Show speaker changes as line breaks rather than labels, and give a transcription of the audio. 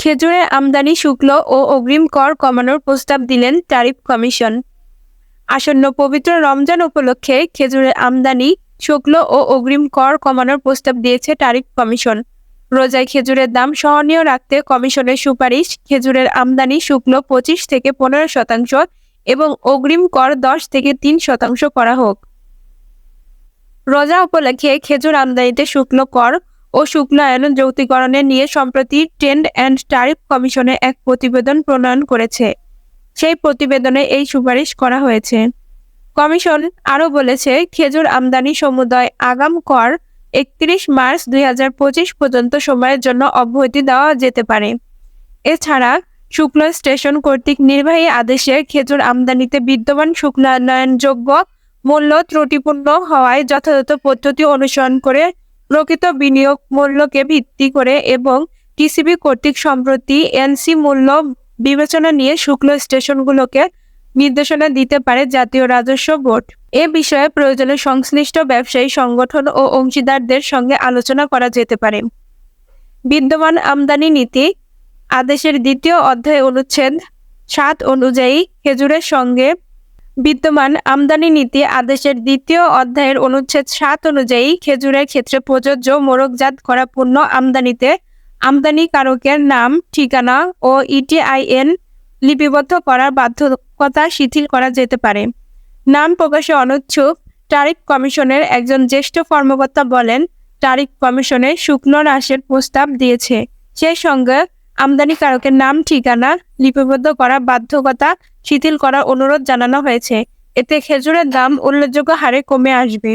খেজুরের আমদানি শুল্ক ও অগ্রিম কর কমানোর প্রস্তাব দিলেন ট্যারিফ কমিশন। আসন্ন পবিত্র রমজান উপলক্ষে খেজুরের আমদানি শুল্ক ও অগ্রিম কর কমানোর প্রস্তাব দিয়েছে ট্যারিফ কমিশন। রোজায় খেজুরের দাম সহনীয় রাখতে কমিশনের সুপারিশ খেজুরের আমদানি শুল্ক 25 থেকে 15% এবং অগ্রিম কর 10 থেকে 3% করা হোক। রোজা উপলক্ষে খেজুর আমদানিতে শুল্ক কর ও শুল্কায়ন যৌক্তিকরণের নিয়ে সম্প্রতি ট্রেড অ্যান্ড ট্যারিফ কমিশনে এক প্রতিবেদন প্রণয়ন করেছে। সেই প্রতিবেদনে এই সুপারিশ করা হয়েছে। কমিশন আরও বলেছে, খেজুর আমদানি সমুদয় আগাম কর 31 মার্চ 2025 পর্যন্ত সময়ের জন্য অব্যাহতি দেওয়া যেতে পারে। এছাড়া শুল্ক স্টেশন কর্তৃক নির্বাহী আদেশে খেজুর আমদানিতে বিদ্যমান শুল্কায়নযোগ্য মূল্য ত্রুটিপূর্ণ হওয়ায় যথাযথ পদ্ধতি অনুসরণ করে প্রকৃত বিনিয়োগ মূল্যকে ভিত্তি করে এবং টিসিবি কর্তৃক সম্প্রতি এনসি মূল্য বিবেচনা নিয়ে শুল্ক স্টেশনগুলোকে নির্দেশনা দিতে পারে জাতীয় রাজস্ব বোর্ড। এ বিষয়ে প্রয়োজনে সংশ্লিষ্ট ব্যবসায়ী সংগঠন ও অংশীদারদের সঙ্গে আলোচনা করা যেতে পারে। বিদ্যমান আমদানি নীতি আদেশের 2য় অধ্যায় অনুচ্ছেদ 7 অনুযায়ী খেজুরের সঙ্গে বিদ্যমান আমদানি নীতি আদেশের 2য় অধ্যায়ের অনুচ্ছেদ 7 অনুযায়ী খেজুরের ক্ষেত্রে প্রযোজ্য মোড়কজাত করা পণ্য আমদানিতে আমদানিকারকের নাম, ঠিকানা ও ইটিআইএন লিপিবদ্ধ করার বাধ্যকতা শিথিল করা যেতে পারে। নাম প্রকাশে অনিচ্ছুক ট্যারিফ কমিশনের একজন জ্যেষ্ঠ কর্মকর্তা বলেন, ট্যারিফ কমিশনে শুল্ক হ্রাসের প্রস্তাব দিয়েছে, সেই সঙ্গে আমদানিকারকের নাম, ঠিকানা লিপিবদ্ধ করার বাধ্যকতা শিথিল করার অনুরোধ জানানো হয়েছে। এতে খেজুরের দাম উল্লেখযোগ্য হারে কমে আসবে।